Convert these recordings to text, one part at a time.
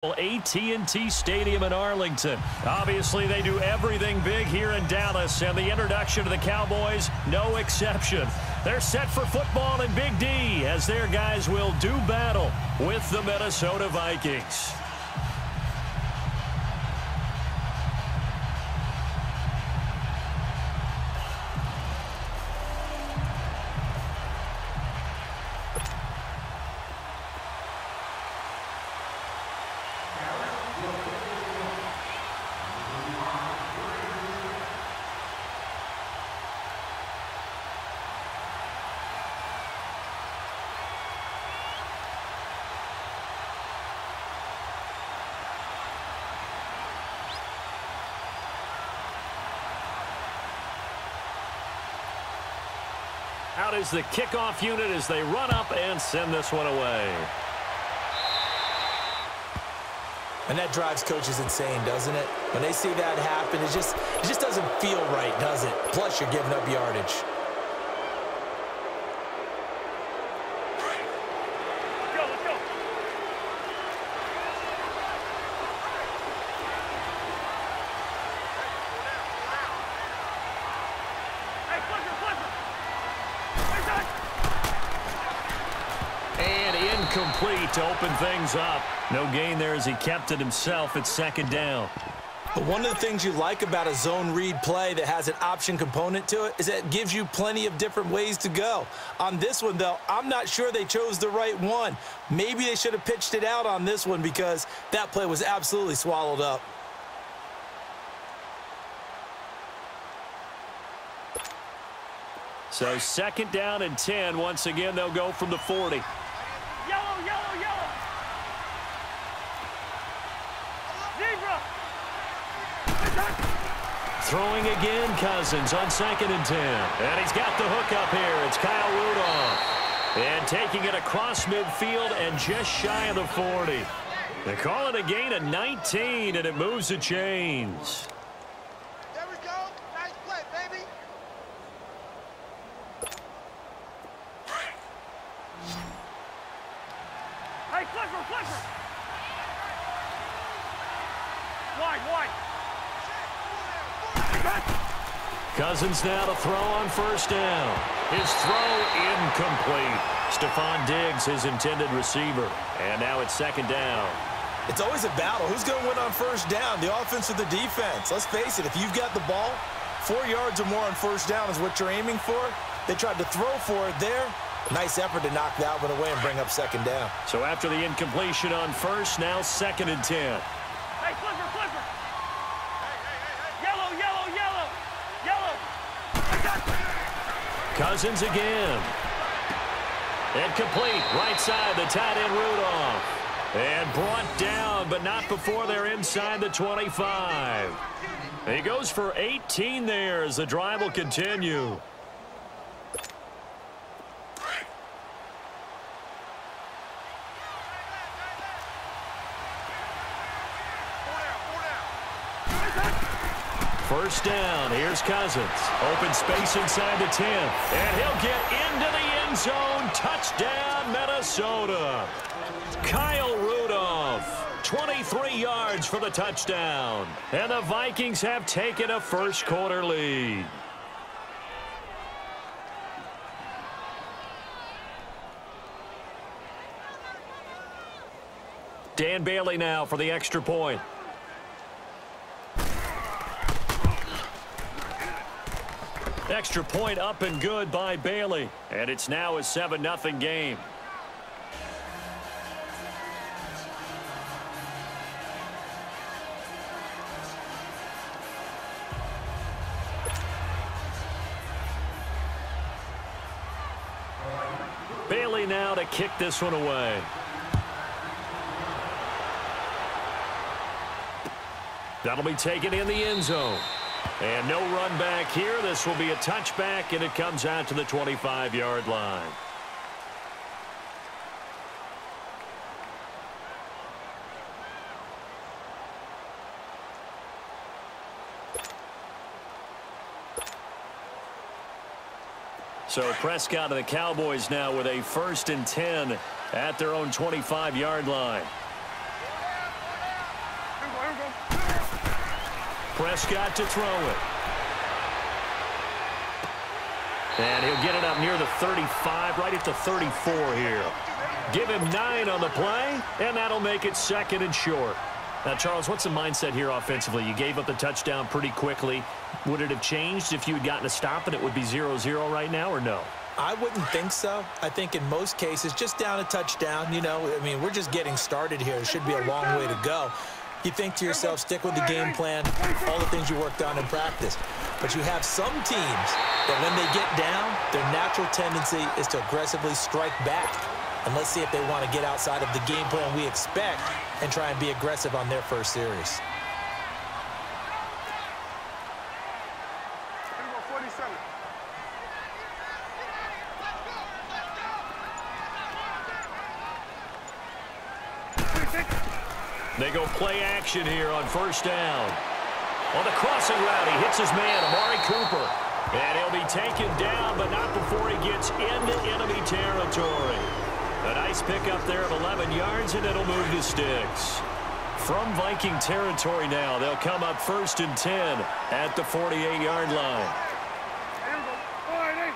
AT&T Stadium in Arlington. Obviously, they do everything big here in Dallas, and the introduction to the Cowboys, no exception. They're set for football in Big D as their guys will do battle with the Minnesota Vikings. Out is the kickoff unit as they run up and send this one away. And that drives coaches insane, doesn't it? When they see that happen, it just doesn't feel right, does it? Plus, you're giving up yardage. Complete to open things up. No gain there as he kept it himself at second down. But one of the things you like about a zone read play that has an option component to it is that it gives you plenty of different ways to go. On this one, though, I'm not sure they chose the right one. Maybe they should have pitched it out on this one because that play was absolutely swallowed up. So second down and 10. Once again, they'll go from the 40. Yellow, yellow, yellow. Zebra. Throwing again, Cousins on second and 10. And he's got the hook up here. It's Kyle Rudolph. And taking it across midfield and just shy of the 40. They call it a gain of 19, and it moves the chains. There we go. Nice play, baby. Hey, Clifford! Wide. Cousins now to throw on first down. His throw incomplete. Stephon Diggs, his intended receiver. And now it's second down. It's always a battle. Who's going to win on first down, the offense or the defense? Let's face it, if you've got the ball, 4 yards or more on first down is what you're aiming for. They tried to throw for it there. Nice effort to knock that one away and bring up second down. So after the incompletion on first, now second and 10. Hey, Clifford! Yellow! Cousins again. Incomplete. Right side, the tight end Rudolph. And brought down, but not before they're inside the 25. He goes for 18 there as the drive will continue. First down, here's Cousins. Open space inside the 10. And he'll get into the end zone. Touchdown, Minnesota. Kyle Rudolph, 23 yards for the touchdown. And the Vikings have taken a first quarter lead. Dan Bailey now for the extra point. Extra point up and good by Bailey. And it's now a 7-0 game. Bailey now to kick this one away. That'll be taken in the end zone. And no run back here. This will be a touchback, and it comes out to the 25-yard line. So Prescott and the Cowboys now with a 1st and 10 at their own 25-yard line. Prescott to throw it. And he'll get it up near the 35, right at the 34 here. Give him 9 on the play, and that'll make it 2nd and short. Now, Charles, what's the mindset here offensively? You gave up the touchdown pretty quickly. Would it have changed if you had gotten a stop and it would be 0-0 right now, or no? I wouldn't think so. I think in most cases, just down a touchdown, you know, I mean, we're just getting started here. It should be a long way to go. You think to yourself, stick with the game plan, all the things you worked on in practice. But you have some teams that when they get down, their natural tendency is to aggressively strike back. And let's see if they want to get outside of the game plan we expect and try and be aggressive on their first series. They go play action here on first down. On the crossing route, he hits his man, Amari Cooper. And he'll be taken down, but not before he gets into enemy territory. A nice pickup there of 11 yards, and it'll move the sticks. From Viking territory now, they'll come up 1st and 10 at the 48-yard line. Here we go. All right, hey.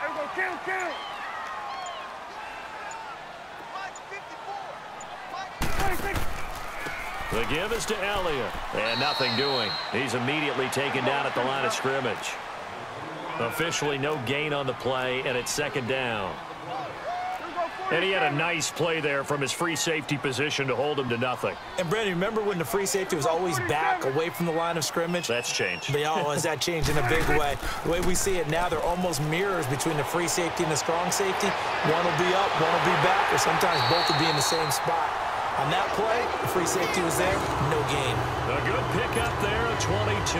Here we go. Count. The give is to Elliott, and nothing doing. He's immediately taken down at the line of scrimmage. Officially no gain on the play, and it's 2nd down. And he had a nice play there from his free safety position to hold him to nothing. And, Brandon, remember when the free safety was always back away from the line of scrimmage? That's changed. But, oh, has that changed in a big way? The way we see it now, they're almost mirrors between the free safety and the strong safety. One will be up, one will be back, or sometimes both will be in the same spot. On that play, the free safety was there, no gain. A good pickup there at 22.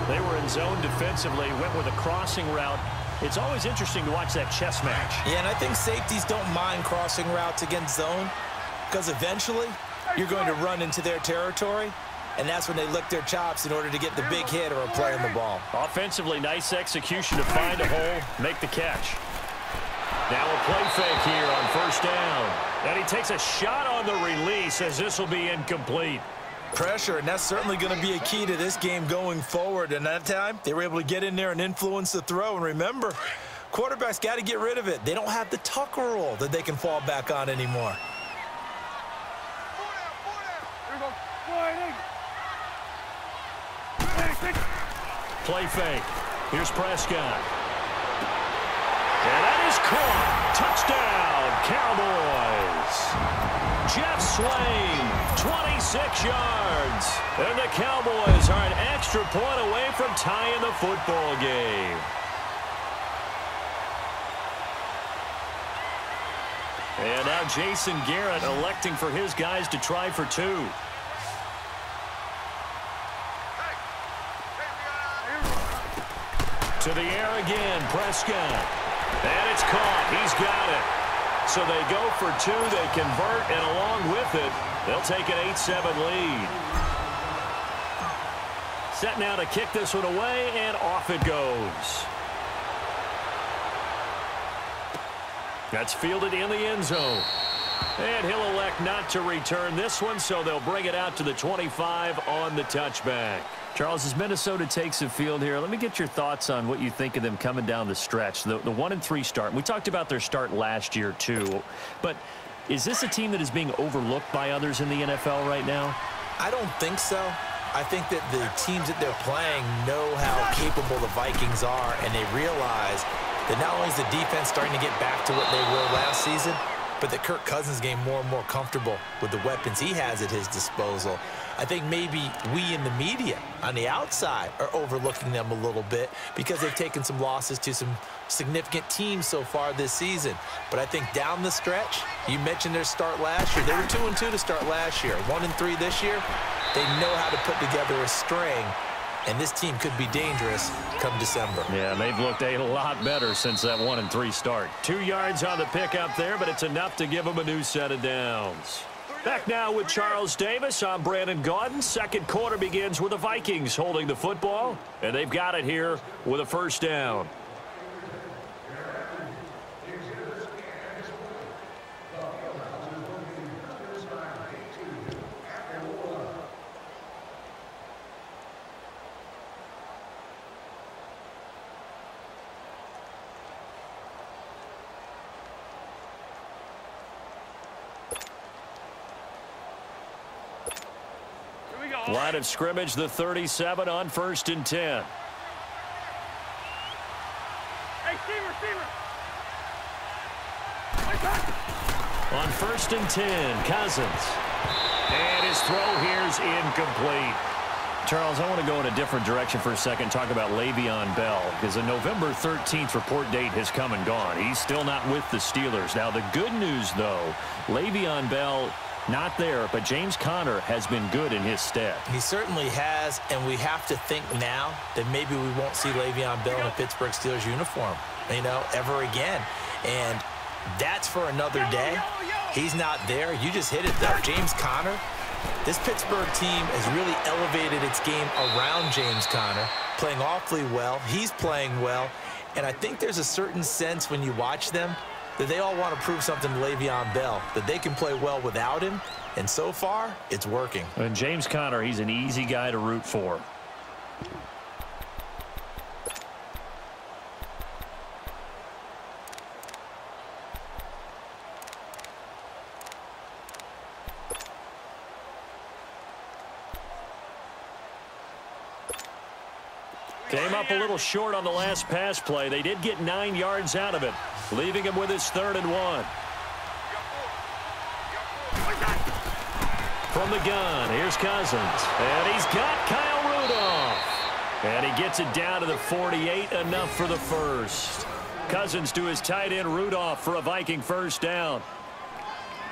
They were in zone defensively, went with a crossing route. It's always interesting to watch that chess match. Yeah, and I think safeties don't mind crossing routes against zone because eventually you're going to run into their territory, and that's when they lick their chops in order to get the big hit or a play on the ball. Offensively, nice execution to find a hole, make the catch. Now a play fake here on first down. And he takes a shot on the release as this will be incomplete. Pressure, and that's certainly going to be a key to this game going forward. And that time, they were able to get in there and influence the throw. And remember, quarterbacks got to get rid of it. They don't have the Tucker rule that they can fall back on anymore. Play fake. Here's Prescott. And that is caught. Touchdown, Cowboys. Jeff Swain, 26 yards. And the Cowboys are an extra point away from tying the football game. And now Jason Garrett electing for his guys to try for 2. To the air again, Prescott. And it's caught. He's got it. So they go for 2. They convert, and along with it, they'll take an 8-7 lead. Set now to kick this one away, and off it goes. That's fielded in the end zone. And he'll elect not to return this one, so they'll bring it out to the 25 on the touchback. Charles, as Minnesota takes the field here, let me get your thoughts on what you think of them coming down the stretch. The 1-3 start. We talked about their start last year, too. But is this a team that is being overlooked by others in the NFL right now? I don't think so. I think that the teams that they're playing know how capable the Vikings are, and they realize that not only is the defense starting to get back to what they were last season, but that Kirk Cousins getting more and more comfortable with the weapons he has at his disposal. I think maybe we in the media on the outside are overlooking them a little bit because they've taken some losses to some significant teams so far this season. But I think down the stretch, you mentioned their start last year. They were 2-2 to start last year. 1-3 this year. They know how to put together a string, and this team could be dangerous come December. Yeah, they've looked a lot better since that 1-3 start. 2 yards on the pickup there, but it's enough to give them a new set of downs. Back now with Charles Davis. I'm Brandon Gaudin. Second quarter begins with the Vikings holding the football, and they've got it here with a first down. Line of scrimmage, the 37 on 1st and 10. Hey, receiver. On 1st and 10, Cousins. And his throw here's incomplete. Charles, I want to go in a different direction for a second, talk about Le'Veon Bell, because the November 13th report date has come and gone. He's still not with the Steelers. Now, the good news, though, Le'Veon Bell not there, but James Conner has been good in his stead. He certainly has, and we have to think now that maybe we won't see Le'Veon Bell in a Pittsburgh Steelers uniform, ever again. And that's for another day. He's not there. You just hit it, though. James Conner, this Pittsburgh team has really elevated its game around James Conner, playing awfully well. He's playing well. And I think there's a certain sense when you watch them that they all want to prove something to Le'Veon Bell, that they can play well without him. And so far, it's working. And James Conner, he's an easy guy to root for. Came up a little short on the last pass play. They did get 9 yards out of it, leaving him with his 3rd and 1. From the gun, here's Cousins. And he's got Kyle Rudolph. And he gets it down to the 48, enough for the first. Cousins to his tight end Rudolph for a Viking first down.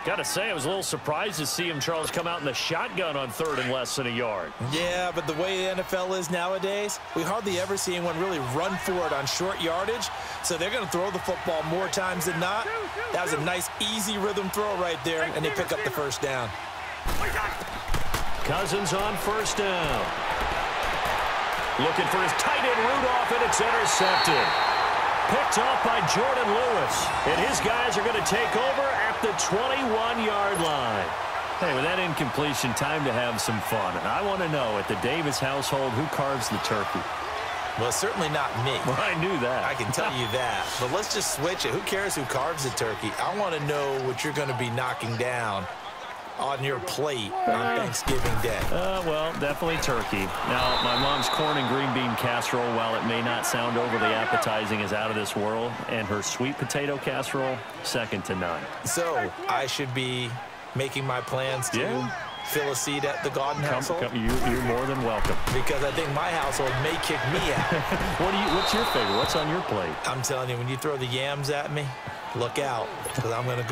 Got to say, I was a little surprised to see him, Charles, come out in the shotgun on 3rd and less than a yard. Yeah, but the way the NFL is nowadays, we hardly ever see anyone really run for it on short yardage. So they're going to throw the football more times than not. That was a nice, easy rhythm throw right there, and they pick up the first down. Cousins on 1st down. Looking for his tight end Rudolph, and it's intercepted. Picked off by Jordan Lewis. And his guys are going to take over at the 21-yard line. Hey, with that incompletion, time to have some fun. And I want to know, at the Davis household, who carves the turkey? Well, certainly not me. Well, I knew that. I can tell you that. But let's just switch it. Who cares who carves the turkey? I want to know what you're going to be knocking down on your plate on Thanksgiving Day. Well, definitely turkey. Now, my mom's corn and green bean casserole, while it may not sound overly appetizing, is out of this world. And her sweet potato casserole, second to none. So, I should be making my plans to fill a seat at the Garden household? You're more than welcome. Because I think my household may kick me out. What's your favorite? What's on your plate? I'm telling you, when you throw the yams at me, look out, because I'm gonna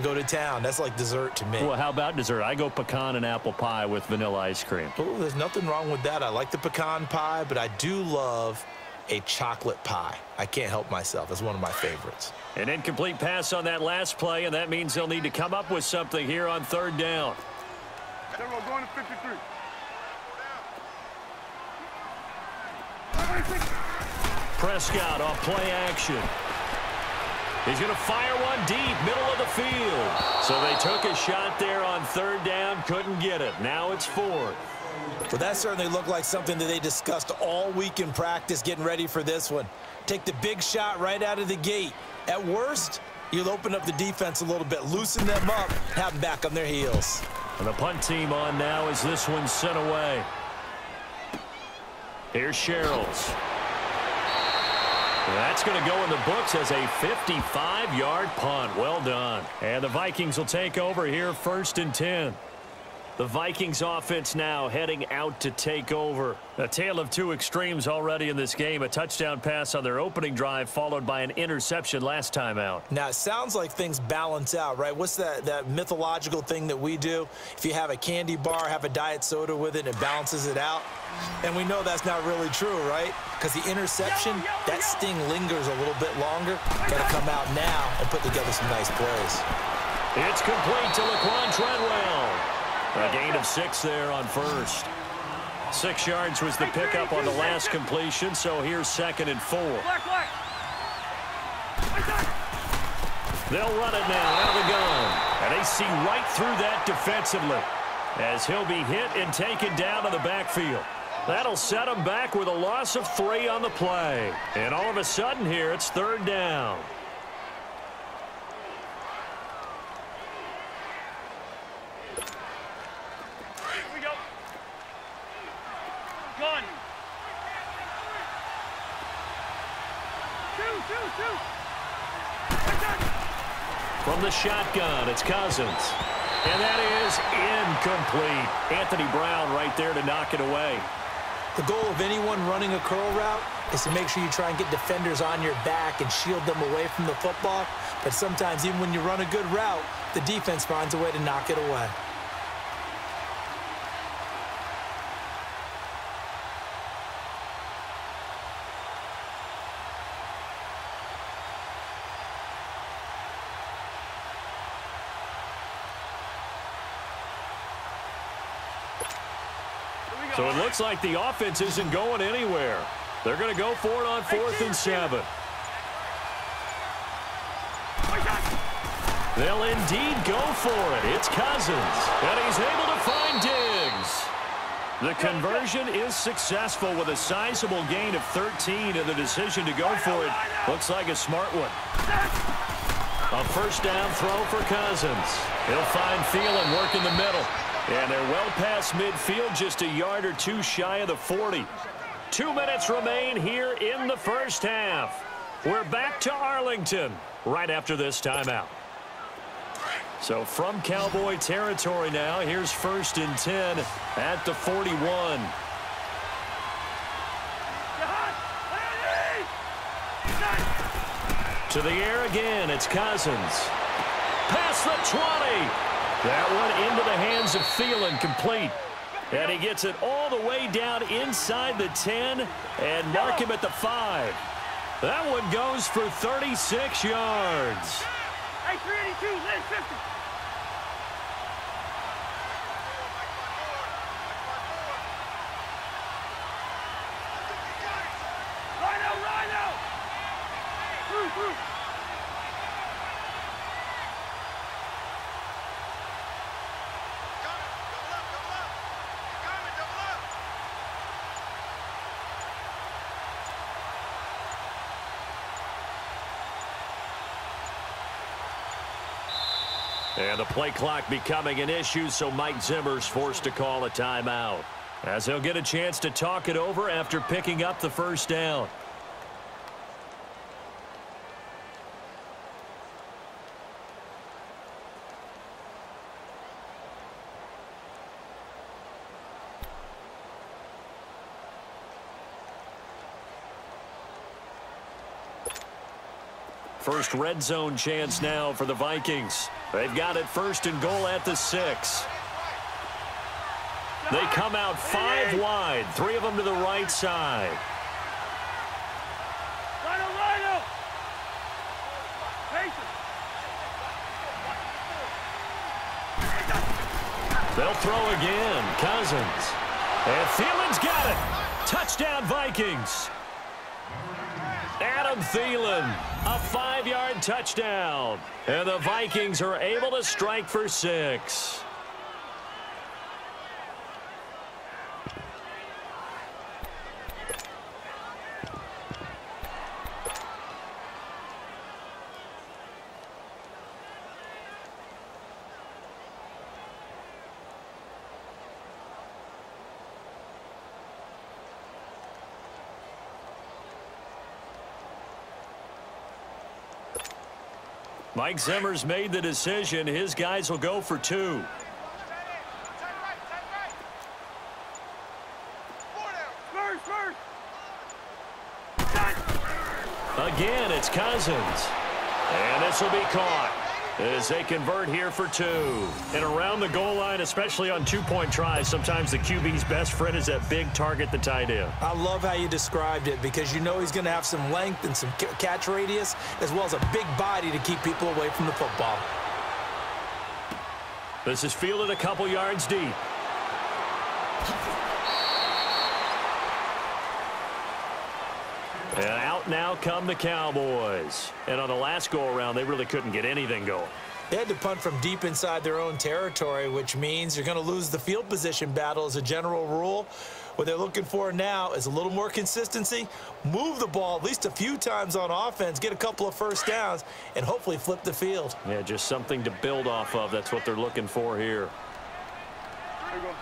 go to town. That's like dessert to me. Well, how about dessert? I go pecan and apple pie with vanilla ice cream. Oh, there's nothing wrong with that. I like the pecan pie, but I do love a chocolate pie. I can't help myself. It's one of my favorites. An incomplete pass on that last play, and that means they'll need to come up with something here on 3rd down. We're going to 53. Prescott off play action. He's going to fire one deep, middle of the field. So they took a shot there on 3rd down, couldn't get it. Now it's 4th. Well, that certainly looked like something that they discussed all week in practice getting ready for this one. Take the big shot right out of the gate. At worst, you'll open up the defense a little bit, loosen them up, have them back on their heels. And the punt team on now as this one's sent away. Here's Sherrills. That's going to go in the books as a 55-yard punt. Well done. And the Vikings will take over here 1st and 10. The Vikings offense now heading out to take over. A tale of two extremes already in this game. A touchdown pass on their opening drive followed by an interception last time out. Now, it sounds like things balance out, right? What's that mythological thing that we do? If you have a candy bar, have a diet soda with it, it balances it out. And we know that's not really true, right? Because the interception, that sting lingers a little bit longer. Got to come out now and put together some nice plays. It's complete to Laquan Treadwell. A gain of 6 there on 1st. 6 yards was the pickup on the last completion, so here's 2nd and 4. They'll run it now out of the gun. And they see right through that defensively as he'll be hit and taken down to the backfield. That'll set him back with a loss of 3 on the play. And all of a sudden here, it's 3rd down. From the shotgun, it's Cousins. And that is incomplete. Anthony Brown right there to knock it away. The goal of anyone running a curl route is to make sure you try and get defenders on your back and shield them away from the football. But sometimes even when you run a good route, the defense finds a way to knock it away. So it looks like the offense isn't going anywhere. They're going to go for it on 4th and 7. They'll indeed go for it. It's Cousins, and he's able to find Diggs. The conversion is successful with a sizable gain of 13, and the decision to go for it looks like a smart one. A first down throw for Cousins. He'll find Thielen work in the middle. And they're well past midfield, just a yard or two shy of the 40. 2 minutes remain here in the first half. We're back to Arlington right after this timeout. So from Cowboy territory now, here's 1st and 10 at the 41. To the air again, it's Cousins. Past the 20. That one into the hands of Thielen, complete. And he gets it all the way down inside the 10 and mark him at the 5. That one goes for 36 yards. Hey, 382, lane 50. Rhino! Through. And the play clock becoming an issue, so Mike Zimmer's forced to call a timeout, as he'll get a chance to talk it over after picking up the first down. First red zone chance now for the Vikings. They've got it 1st and goal at the 6. They come out 5 wide, 3 of them to the right side. Rhino! They'll throw again. Cousins. And Thielen's got it. Touchdown, Vikings. Adam Thielen, a 5-yard touchdown. And the Vikings are able to strike for 6. Mike Zimmer's made the decision. His guys will go for 2. Again, it's Cousins. And this will be caught as they convert here for 2. And around the goal line, especially on 2-point tries, sometimes the QB's best friend is that big target, the tight end. I love how you described it, because you know he's going to have some length and some catch radius, as well as a big body to keep people away from the football. This is fielded a couple yards deep. And out now come the Cowboys. And on the last go-around, they really couldn't get anything going. They had to punt from deep inside their own territory, which means you're going to lose the field position battle as a general rule. What they're looking for now is a little more consistency, move the ball at least a few times on offense, get a couple of first downs, and hopefully flip the field. Yeah, just something to build off of. That's what they're looking for here. There you go.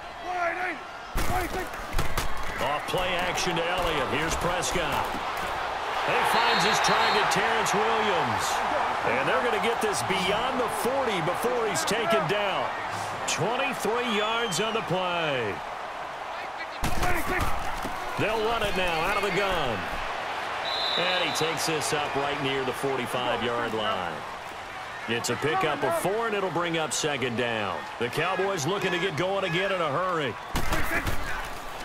Off play action to Elliott. Here's Prescott. He finds his target, Terrence Williams. And they're going to get this beyond the 40 before he's taken down. 23 yards on the play. They'll run it now out of the gun. And he takes this up right near the 45-yard line. It's a pickup of 4, and it'll bring up second down. The Cowboys looking to get going again in a hurry.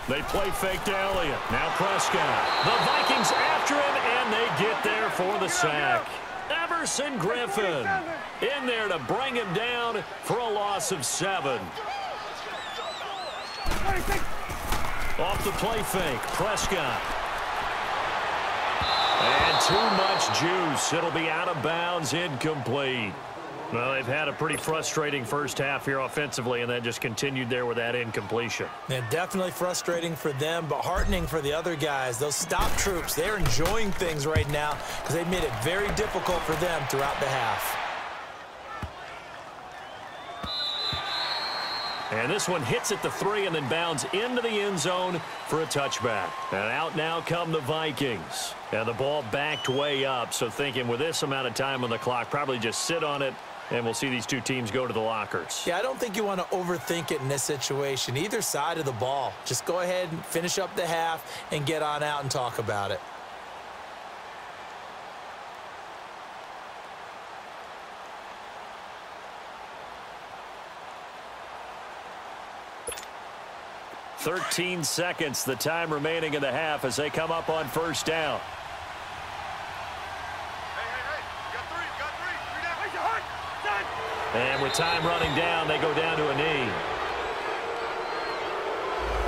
They play fake to Elliott. Now Prescott. The Vikings after him, and they get there for the sack. Everson Griffin in there to bring him down for a loss of 7. Off the play fake, Prescott. And too much juice. It'll be out of bounds, incomplete. Well, they've had a pretty frustrating first half here offensively, and then just continued there with that incompletion. Yeah, definitely frustrating for them, but heartening for the other guys. Those stop troops, they're enjoying things right now because they've made it very difficult for them throughout the half. And this one hits at the 3 and then bounds into the end zone for a touchback. And out now come the Vikings. And the ball backed way up, so thinking with this amount of time on the clock, probably just sit on it, and we'll see these two teams go to the lockers. Yeah, I don't think you want to overthink it in this situation. Either side of the ball. Just go ahead and finish up the half and get on out and talk about it. "13 seconds, the time remaining in the half as they come up on first down. And with time running down, they go down to a knee.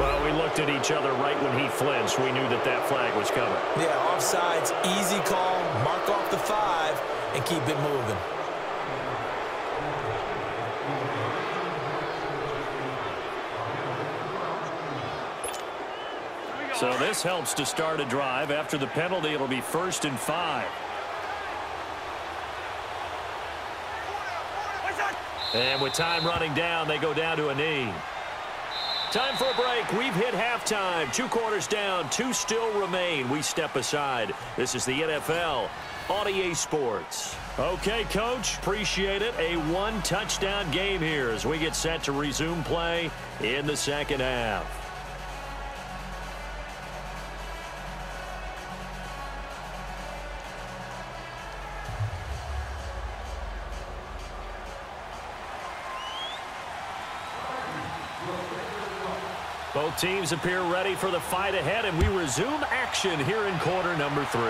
Well, we looked at each other right when he flinched. We knew that that flag was coming. Yeah, offsides, easy call, mark off the 5, and keep it moving. So this helps to start a drive. After the penalty, it'll be 1st and 5. And with time running down, they go down to a knee. Time for a break. We've hit halftime. 2 quarters down, 2 still remain. We step aside. This is the NFL on EA Sports. Okay, Coach, appreciate it. A 1-touchdown game here as we get set to resume play in the second half. Both teams appear ready for the fight ahead, and we resume action here in quarter number 3.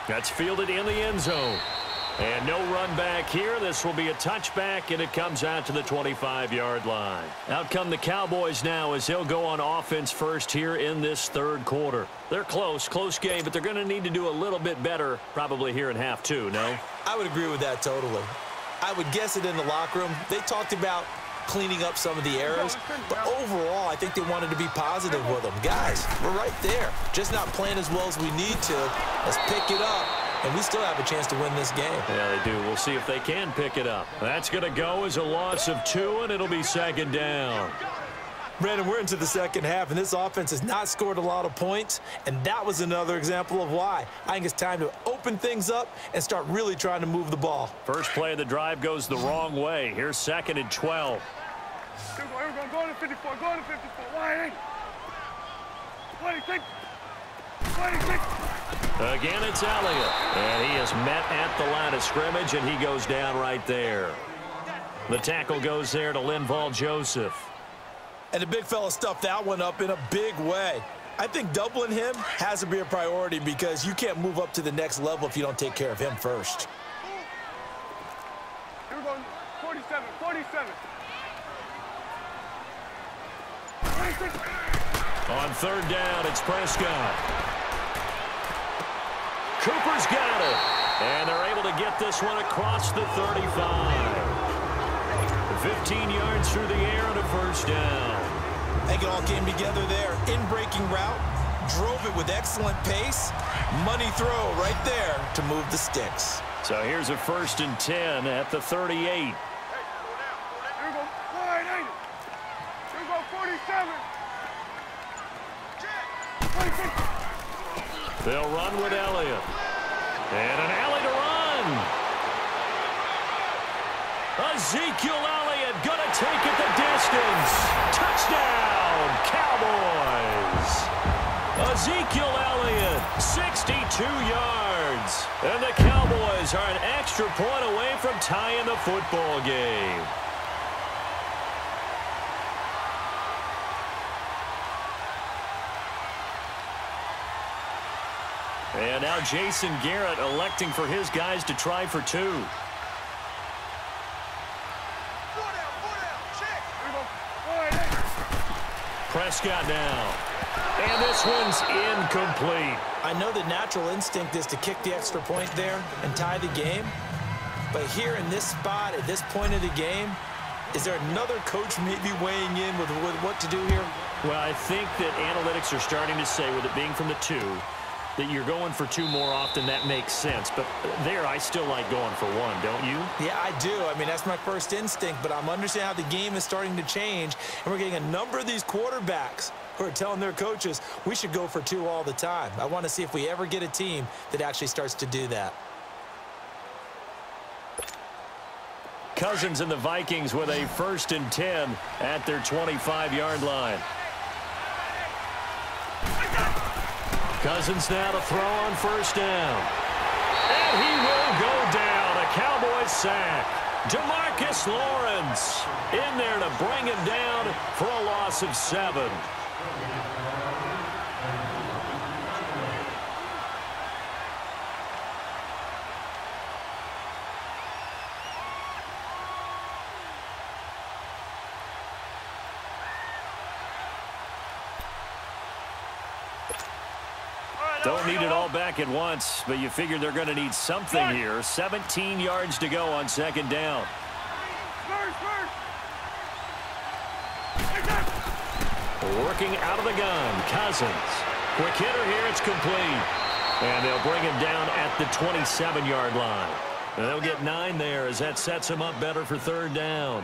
That's fielded in the end zone. And no run back here. This will be a touchback, and it comes out to the 25-yard line. Out come the Cowboys now as they'll go on offense first here in this third quarter. They're close game, but they're going to need to do a little bit better probably here in half 2, no? I would agree with that totally. I would guess it in the locker room. They talked about cleaning up some of the errors, but overall I think they wanted to be positive with them. Guys, we're right there, just not playing as well as we need to. Let's pick it up, and we still have a chance to win this game. Yeah, they do. We'll see if they can pick it up. That's going to go as a loss of 2, and it'll be second down. Brandon, we're into the second half, and this offense has not scored a lot of points, and that was another example of why. I think it's time to open things up and start really trying to move the ball. First play of the drive goes the wrong way. Here's 2nd and 12. Go to 54, go to 54, wide 26, 26. Again, it's Elliott. And he is met at the line of scrimmage, and he goes down right there. The tackle goes there to Linval Joseph. And the big fella stuffed that one up in a big way. I think doubling him has to be a priority because you can't move up to the next level if you don't take care of him first. Here we go, 47, 47. On third down, it's Prescott. Cooper's got it. And they're able to get this one across the 35. 15 yards through the air and a first down. I think it all came together there. In-breaking route, drove it with excellent pace. Money throw right there to move the sticks. So here's a 1st and 10 at the 38. Here we go, wide 80. Here we go, 47. 26. They'll run with Elliott. And an alley to run. Ezekiel Elliott going to take it the distance. Touchdown, Cowboys. Ezekiel Elliott, 62 yards. And the Cowboys are an extra point away from tying the football game. And now Jason Garrett electing for his guys to try for two. Prescott now. And this one's incomplete. I know the natural instinct is to kick the extra point there and tie the game. But here in this spot, at this point of the game, is there another coach maybe weighing in with what to do here? Well, I think that analytics are starting to say, with it being from the two, that you're going for two more often. That makes sense. But there, I still like going for one, don't you? Yeah, I do. I mean, that's my first instinct. But I'm understanding how the game is starting to change. And we're getting a number of these quarterbacks who are telling their coaches, we should go for two all the time. I want to see if we ever get a team that actually starts to do that. Cousins and the Vikings with a 1st and 10 at their 25-yard line. Cousins now to throw on 1st down. And he will go down. A Cowboys sack. DeMarcus Lawrence in there to bring him down for a loss of 7. Don't need it all back at once, but you figure they're going to need something here. 17 yards to go on 2nd down. Working out of the gun, Cousins. Quick hitter here, it's complete. And they'll bring him down at the 27-yard line. And they'll get 9 there as that sets him up better for 3rd down.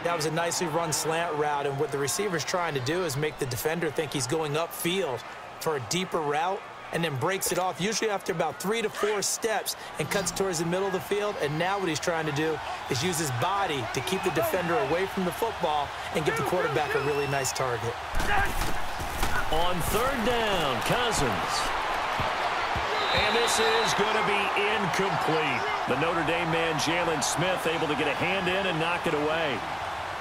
That was a nicely run slant route, and what the receiver's trying to do is make the defender think he's going upfield for a deeper route, and then breaks it off, usually after about 3 to 4 steps, and cuts towards the middle of the field. And now what he's trying to do is use his body to keep the defender away from the football and give the quarterback a really nice target. On 3rd down, Cousins. And this is going to be incomplete. The Notre Dame man, Jalen Smith, able to get a hand in and knock it away.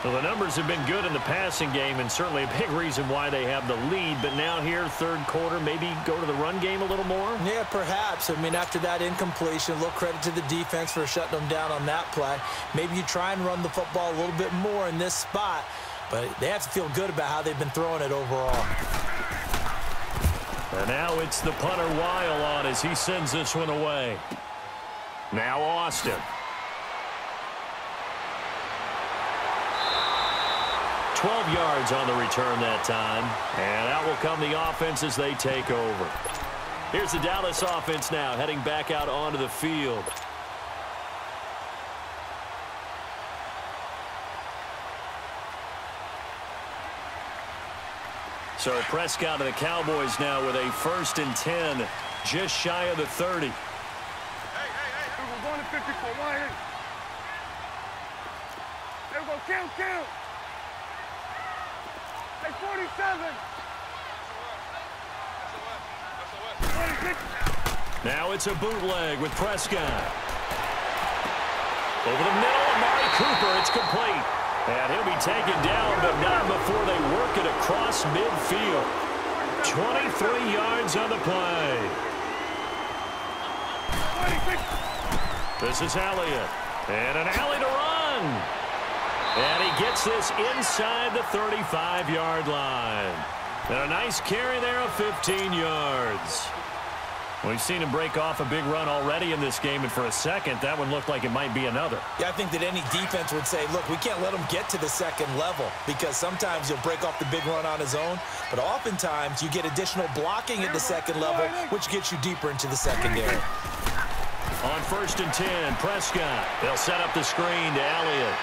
Well, the numbers have been good in the passing game, and certainly a big reason why they have the lead. But now here, 3rd quarter, maybe go to the run game a little more? Yeah, perhaps. I mean, after that incompletion, a little credit to the defense for shutting them down on that play. Maybe you try and run the football a little bit more in this spot, but they have to feel good about how they've been throwing it overall. And now it's the punter Weil on as he sends this one away. Now Austin. 12 yards on the return that time. And out will come the offense as they take over. Here's the Dallas offense now heading back out onto the field. So Prescott of the Cowboys now with a 1st and 10, just shy of the 30. Hey. We're going to 54. Why? There we go. Count. Hey, 47. Now it's a bootleg with Prescott. Over the middle, Amari Cooper. It's complete. And he'll be taken down, but not before they work it across midfield. 23 yards on the play. This is Elliott. And an alley to run. And he gets this inside the 35-yard line. And a nice carry there of 15 yards. We've seen him break off a big run already in this game, and for a second, that one looked like it might be another. Yeah, I think that any defense would say, look, we can't let him get to the 2nd level, because sometimes he'll break off the big run on his own, but oftentimes you get additional blocking at the 2nd level, which gets you deeper into the secondary. On 1st and 10, Prescott. They'll set up the screen to Elliott.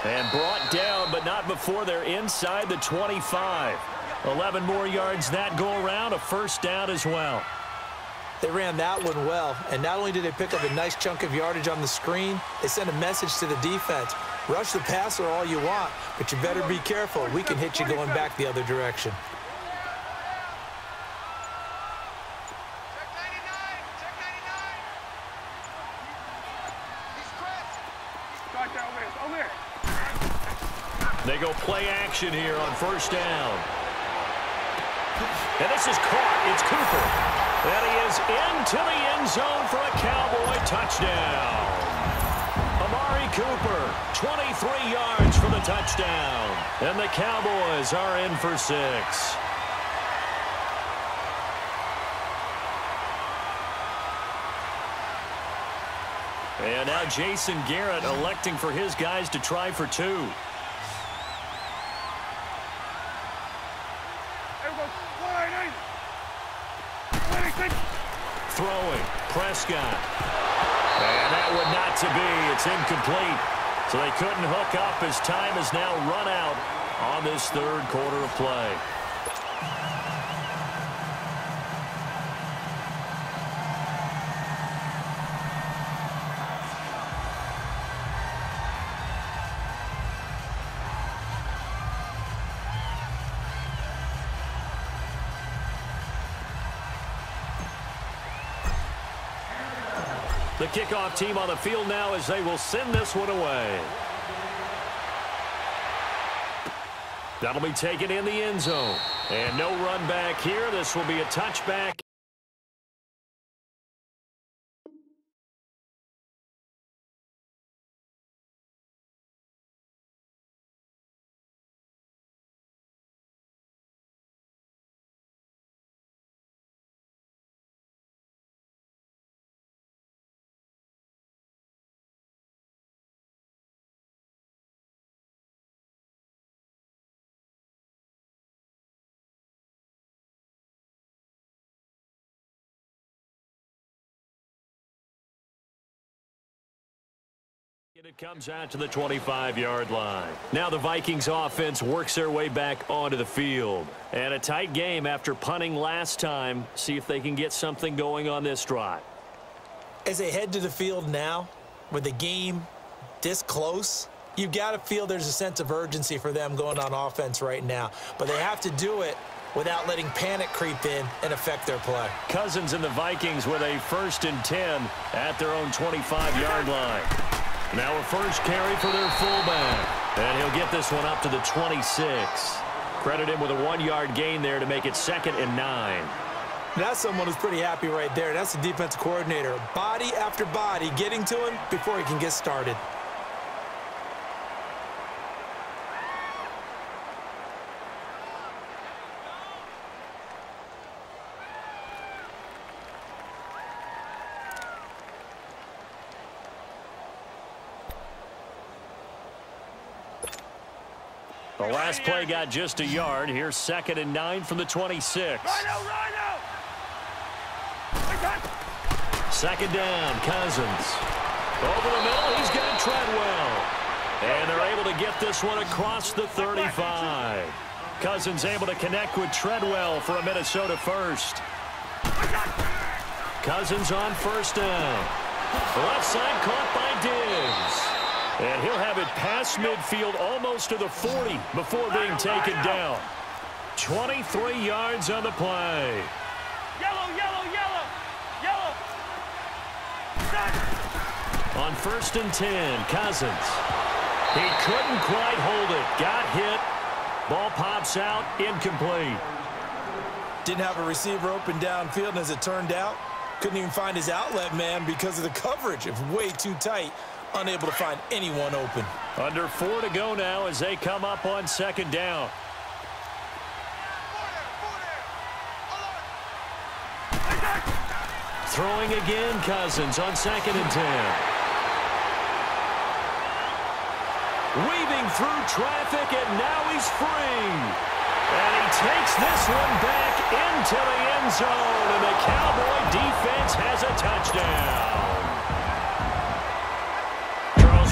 And brought down, but not before they're inside the 25. 11 more yards that go around, a 1st down as well. They ran that one well, and not only did they pick up a nice chunk of yardage on the screen, they sent a message to the defense. Rush the passer all you want, but you better be careful. We can hit you going back the other direction. They go play action here on first down. And this is caught. It's Cooper. And he is into the end zone for a Cowboy touchdown. Amari Cooper, 23 yards for the touchdown. And the Cowboys are in for 6. And now Jason Garrett electing for his guys to try for 2. Throwing, Prescott. And that would not to be. It's incomplete. So they couldn't hook up as time has now run out on this third quarter of play. The kickoff team on the field now as they will send this one away. That'll be taken in the end zone. And no run back here. This will be a touchback. And it comes out to the 25-yard line. Now the Vikings offense works their way back onto the field. And a tight game after punting last time. See if they can get something going on this drive. As they head to the field now, with the game this close, you've got to feel there's a sense of urgency for them going on offense right now. But they have to do it without letting panic creep in and affect their play. Cousins and the Vikings with a 1st and 10 at their own 25-yard line. Now a first carry for their fullback. And he'll get this one up to the 26. Credit him with a 1-yard gain there to make it 2nd and 9. That's someone who's pretty happy right there. That's the defensive coordinator. Body after body getting to him before he can get started. The last play got just a yard. Here's 2nd and 9 from the 26. Rhino! 2nd down, Cousins. Over the middle, he's got Treadwell. And they're able to get this one across the 35. Cousins able to connect with Treadwell for a Minnesota first. Cousins on 1st down. The left side caught by Diggs. And he'll have it past midfield almost to the 40 before being taken down. 23 yards on the play. Yellow! On 1st and 10, Cousins. He couldn't quite hold it. Got hit. Ball pops out. Incomplete. Didn't have a receiver open downfield, and as it turned out, couldn't even find his outlet man because of the coverage. It was way too tight. Unable to find anyone open. Under 4 to go now as they come up on 2nd down. Throwing again, Cousins on 2nd and 10. Weaving through traffic, and now he's free. And he takes this one back into the end zone, and the Cowboy defense has a touchdown.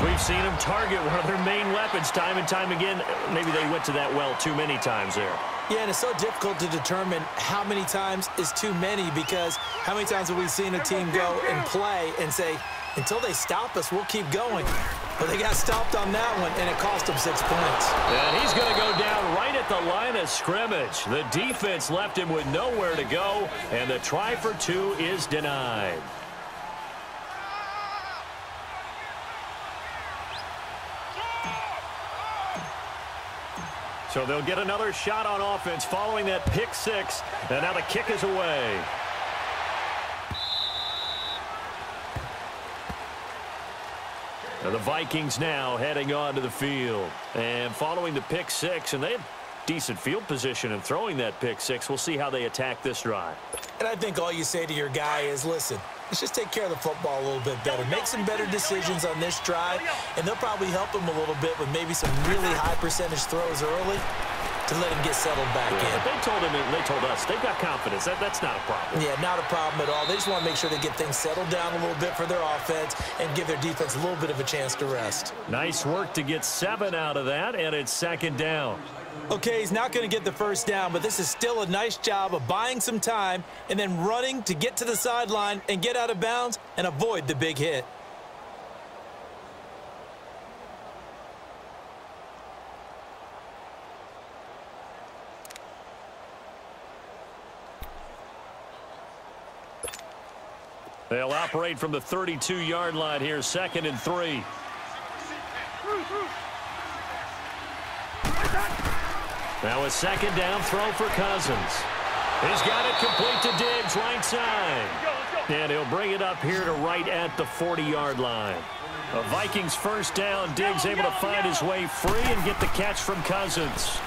We've seen them target one of their main weapons time and time again. Maybe they went to that well too many times there. Yeah, and it's so difficult to determine how many times is too many, because how many times have we seen a team go and play and say, until they stop us, we'll keep going. But they got stopped on that one, and it cost them 6 points. And he's going to go down right at the line of scrimmage. The defense left him with nowhere to go, and the try for 2 is denied. So they'll get another shot on offense following that pick 6, and now the kick is away. And the Vikings now heading onto the field. And following the pick 6, and they have decent field position in throwing that pick 6. We'll see how they attack this drive. And I think all you say to your guy is, listen, let's just take care of the football a little bit better. Make some better decisions on this drive, and they'll probably help him a little bit with maybe some really high percentage throws early to let him get settled back in. But they told him, and they told us, they've got confidence. That's not a problem. Yeah, not a problem at all. They just want to make sure they get things settled down a little bit for their offense and give their defense a little bit of a chance to rest. Nice work to get 7 out of that, and it's 2nd down. Okay, he's not going to get the first down, but this is still a nice job of buying some time and then running to get to the sideline and get out of bounds and avoid the big hit. They'll operate from the 32-yard line here, 2nd and 3. Now a 2nd down throw for Cousins. He's got it complete to Diggs, right side. And he'll bring it up here to right at the 40-yard line. A Vikings 1st down. Diggs able to find his way free and get the catch from Cousins.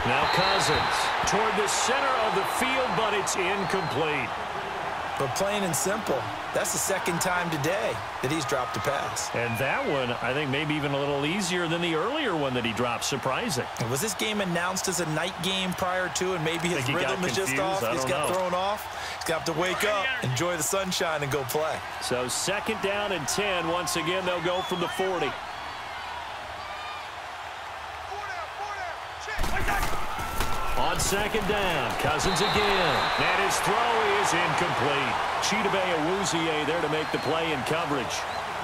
Now Cousins toward the center of the field, but it's incomplete. But plain and simple, that's the 2nd time today that he's dropped a pass. And that one, I think, maybe even a little easier than the earlier one that he dropped. Surprising. Was this game announced as a night game prior to, and maybe his rhythm is just off? He's got thrown off. He's got to wake up, enjoy the sunshine, and go play. So 2nd down and 10. Once again, they'll go from the 40. On 2nd down, Cousins again. And his throw is incomplete. Chidobe Awuzie there to make the play in coverage.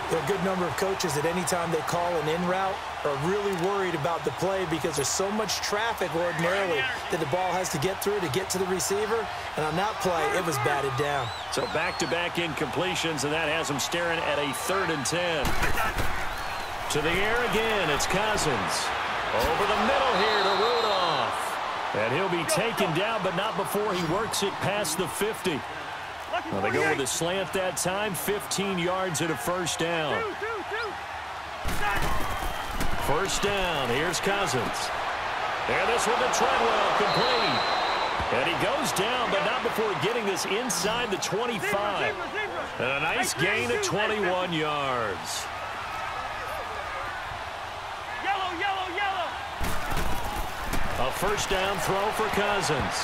There are a good number of coaches that any time they call an in route are really worried about the play because there's so much traffic ordinarily that the ball has to get through to get to the receiver. And on that play, it was batted down. So back-to-back incompletions, and that has them staring at a 3rd and 10. To the air again, it's Cousins. Over the middle here to Rudolph. And he'll be taken down, but not before he works it past the 50. Well, they go with a slant that time, 15 yards and a 1st down. 1st down, here's Cousins. And this one to Treadwell, complete. And he goes down, but not before getting this inside the 25. And a nice gain of 21 yards. A 1st down throw for Cousins.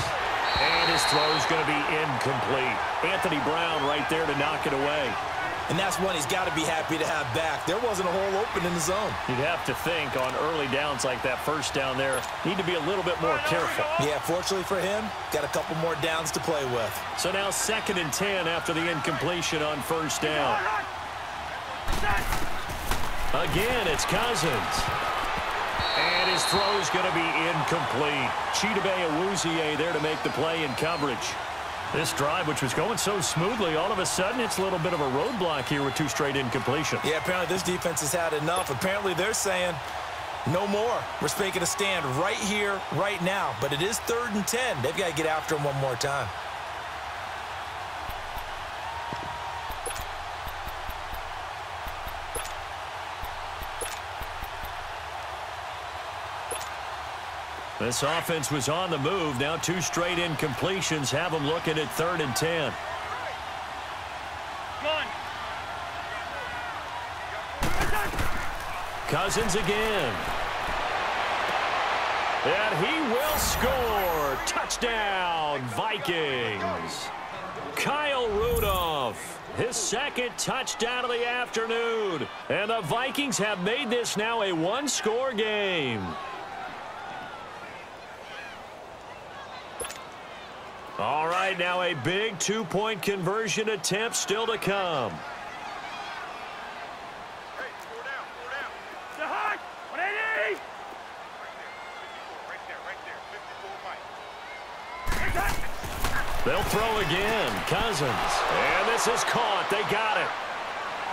And his throw is going to be incomplete. Anthony Brown right there to knock it away. And that's one he's got to be happy to have back. There wasn't a hole open in the zone. You'd have to think on early downs like that 1st down there, need to be a little bit more careful. Yeah, fortunately for him, got a couple more downs to play with. So now 2nd and 10 after the incompletion on 1st down. Again, it's Cousins. And his throw is going to be incomplete. Chidobe Awuzie there to make the play in coverage. This drive, which was going so smoothly, all of a sudden it's a little bit of a roadblock here with 2 straight incompletions. Yeah, apparently this defense has had enough. Apparently they're saying, no more. We're making a stand right here, right now. But it is 3rd and 10. They've got to get after him one more time. This offense was on the move. Now 2 straight incompletions have them looking at 3rd and 10. Cousins again. And he will score. Touchdown, Vikings. Kyle Rudolph, his 2nd touchdown of the afternoon. And the Vikings have made this now a 1-score game. All right, now a big two-point conversion attempt still to come. They'll throw again. Cousins. And this is caught. They got it.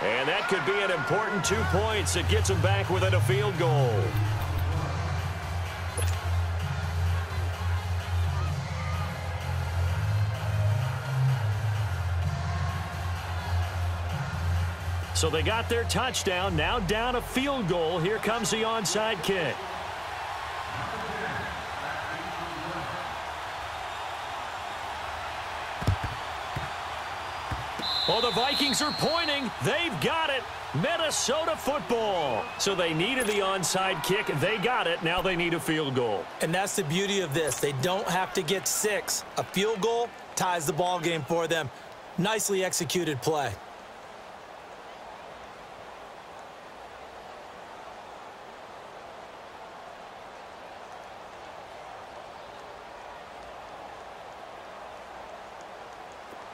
And that could be an important 2 points. It gets them back within a field goal. So they got their touchdown. Now down a field goal. Here comes the onside kick. Well, the Vikings are pointing. They've got it. Minnesota football. So they needed the onside kick. They got it. Now they need a field goal. And that's the beauty of this. They don't have to get 6. A field goal ties the ball game for them. Nicely executed play.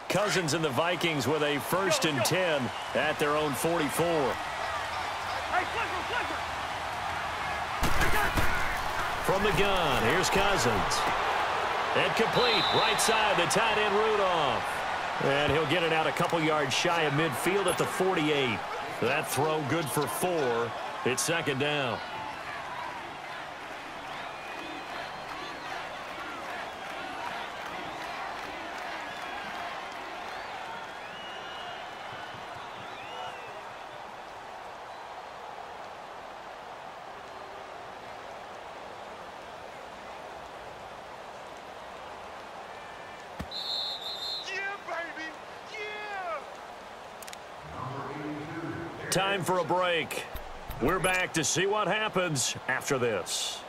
Cousins and the Vikings with a 1st and 10 at their own 44. From the gun, here's Cousins. And complete, right side, the tight end Rudolph. And he'll get it out a couple yards shy of midfield at the 48. That throw good for 4. It's 2nd down. Time for a break. We're back to see what happens after this.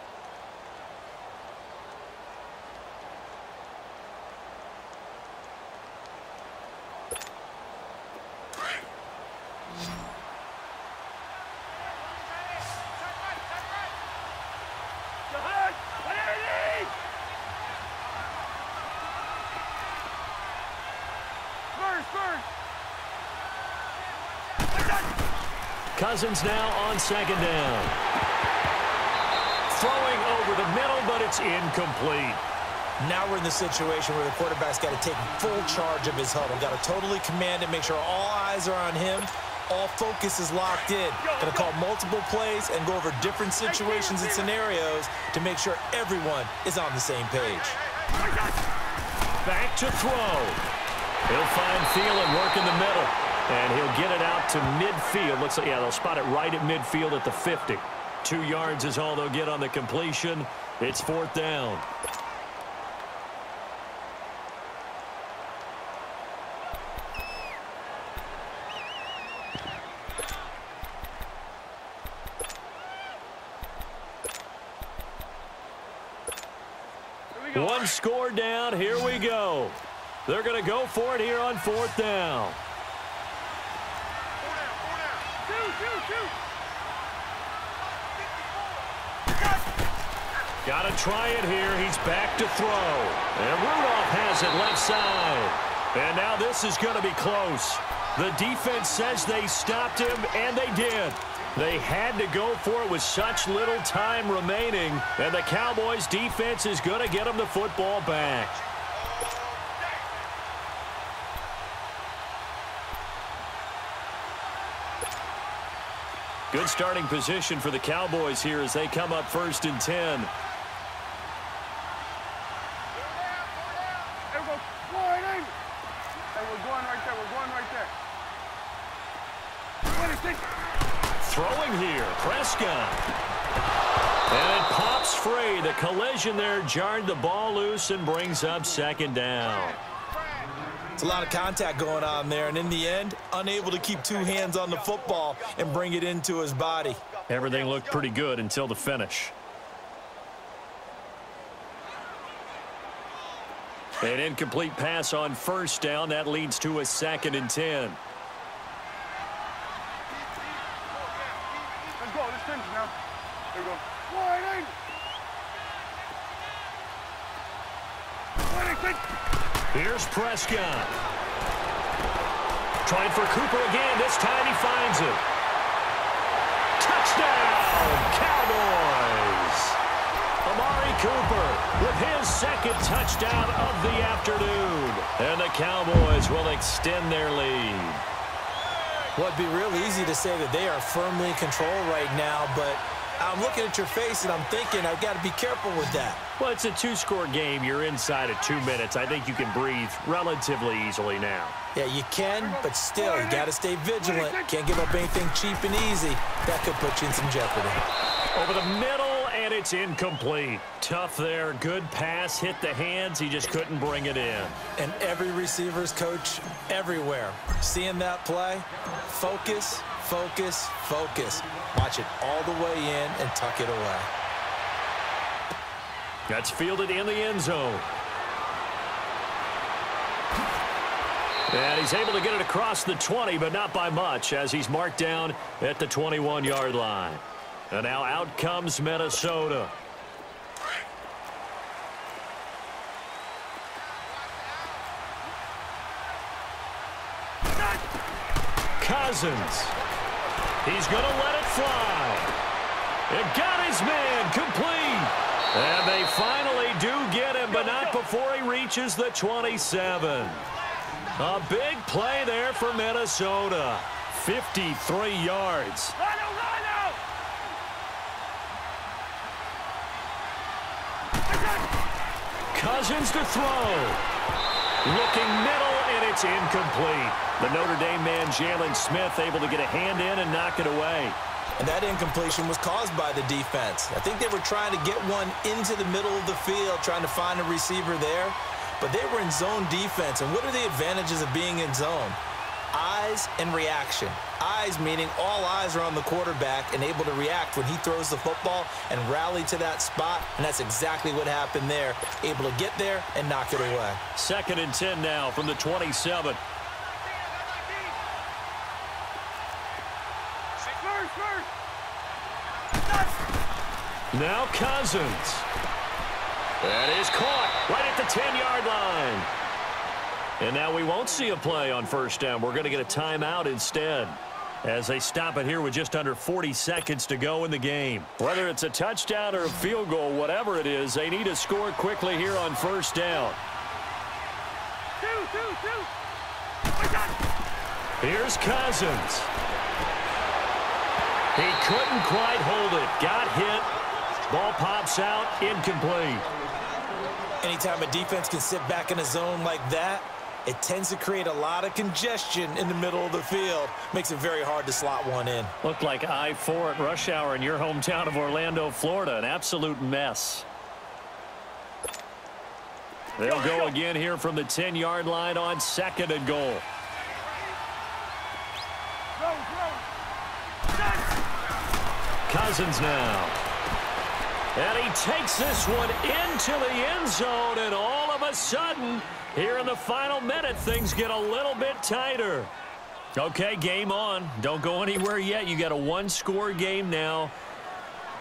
Cousins now on 2nd down. Throwing over the middle, but it's incomplete. Now we're in the situation where the quarterback's got to take full charge of his huddle. Got to totally command it, make sure all eyes are on him. All focus is locked in. Got to call multiple plays and go over different situations and scenarios to make sure everyone is on the same page. Back to throw. He'll find Thielen work in the middle. And he'll get it out to midfield. Looks like, yeah, they'll spot it right at midfield at the 50. 2 yards is all they'll get on the completion. It's 4th down. One score down. Here we go. They're going to go for it here on 4th down. Got to try it here. He's back to throw. And Rudolph has it left side. And now this is going to be close. The defense says they stopped him, and they did. They had to go for it with such little time remaining. And the Cowboys' defense is going to get them the football back. Good starting position for the Cowboys here as they come up 1st and 10. Throwing here, Prescott. And it pops free. The collision there jarred the ball loose and brings up 2nd down. It's a lot of contact going on there, and in the end, unable to keep 2 hands on the football and bring it into his body. Everything looked pretty good until the finish. An incomplete pass on 1st down. That leads to a 2nd and 10. Let's go. Let's finish now. There we go. Wide. Here's Prescott. Trying for Cooper again. This time he finds it. Touchdown, Cowboys! Amari Cooper with his second touchdown of the afternoon. And the Cowboys will extend their lead. Well, it'd be real easy to say that they are firmly in control right now, but I'm looking at your face and I'm thinking I've got to be careful with that. Well, it's a two-score game. You're inside of 2 minutes. I think you can breathe relatively easily now. Yeah, you can, but still, you got to stay vigilant. Can't give up anything cheap and easy. That could put you in some jeopardy. Over the middle, and it's incomplete. Tough there. Good pass. Hit the hands. He just couldn't bring it in. And every receiver's coach everywhere. Seeing that play, focus, focus, focus. Watch it all the way in and tuck it away. That's fielded in the end zone. And he's able to get it across the 20, but not by much, as he's marked down at the 21-yard line. And now out comes Minnesota. Cousins. He's going to let it fly. It got his man complete. And they finally do get him, but not before he reaches the 27. A big play there for Minnesota. 53 yards. Cousins to throw. Looking middle, and it's incomplete. The Notre Dame man, Jalen Smith, able to get a hand in and knock it away. And that incompletion was caused by the defense. I think they were trying to get one into the middle of the field, trying to find a receiver there. But they were in zone defense. And what are the advantages of being in zone? Eyes and reaction. Eyes meaning all eyes are on the quarterback and able to react when he throws the football and rally to that spot. And that's exactly what happened there. Able to get there and knock it away. 2nd and 10 now from the 27. Now Cousins. That is caught right at the 10-yard line. And now we won't see a play on first down. We're going to get a timeout instead, as they stop it here with just under 40 seconds to go in the game. Whether it's a touchdown or a field goal, whatever it is, they need to score quickly here on first down. Here's Cousins. He couldn't quite hold it. Got hit. Ball pops out, incomplete. Anytime a defense can sit back in a zone like that, it tends to create a lot of congestion in the middle of the field. Makes it very hard to slot one in. Looked like I-4 at rush hour in your hometown of Orlando, Florida. An absolute mess. They'll go again here from the 10-yard line on 2nd and goal. Cousins now. And he takes this one into the end zone, and all of a sudden, here in the final minute, things get a little bit tighter. Okay, game on. Don't go anywhere yet. You got a one-score game now.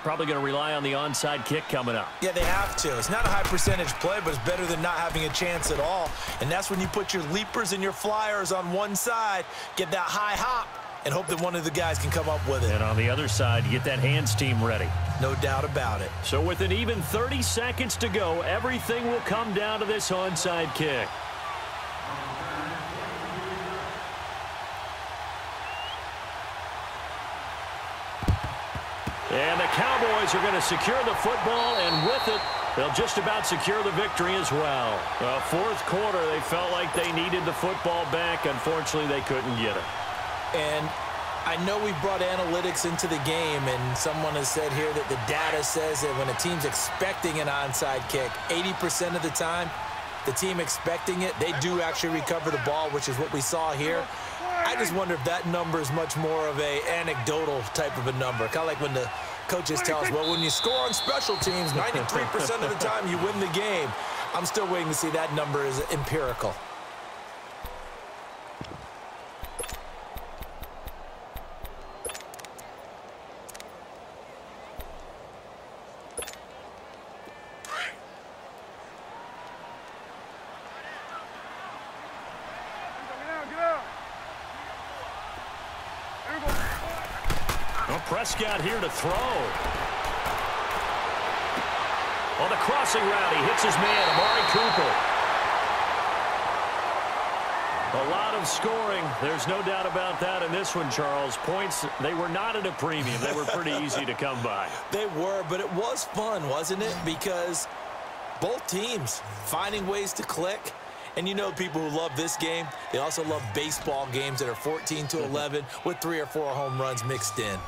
Probably going to rely on the onside kick coming up. Yeah, they have to. It's not a high percentage play, but it's better than not having a chance at all. And that's when you put your leapers and your flyers on one side, get that high hop, and hope that one of the guys can come up with it. And on the other side, you get that hands team ready. No doubt about it. So with an even 30 seconds to go, everything will come down to this onside kick. And the Cowboys are going to secure the football, and with it, they'll just about secure the victory as well. Well, 4th quarter, they felt like they needed the football back. Unfortunately, they couldn't get it. And I know we brought analytics into the game, and someone has said here that the data says that when a team's expecting an onside kick, 80% of the time, the team expecting it, they do actually recover the ball, which is what we saw here. I just wonder if that number is much more of a anecdotal type of a number. Kind of like when the coaches tell us, well, when you score on special teams, 93% of the time you win the game. I'm still waiting to see that number is empirical. Prescott here to throw. On the crossing route, he hits his man, Amari Cooper. A lot of scoring. There's no doubt about that in this one, Charles. Points, they were not at a premium. They were pretty easy to come by. They were, but it was fun, wasn't it? Because both teams finding ways to click. And you know people who love this game, they also love baseball games that are 14-11 with 3 or 4 home runs mixed in.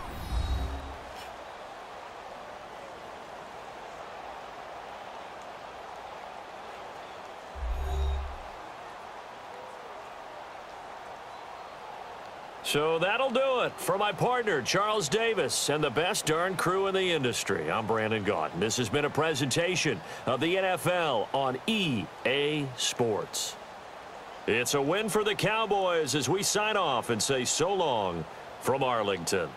So that'll do it for my partner, Charles Davis, and the best darn crew in the industry. I'm Brandon Gaudin. This has been a presentation of the NFL on EA Sports. It's a win for the Cowboys as we sign off and say so long from Arlington.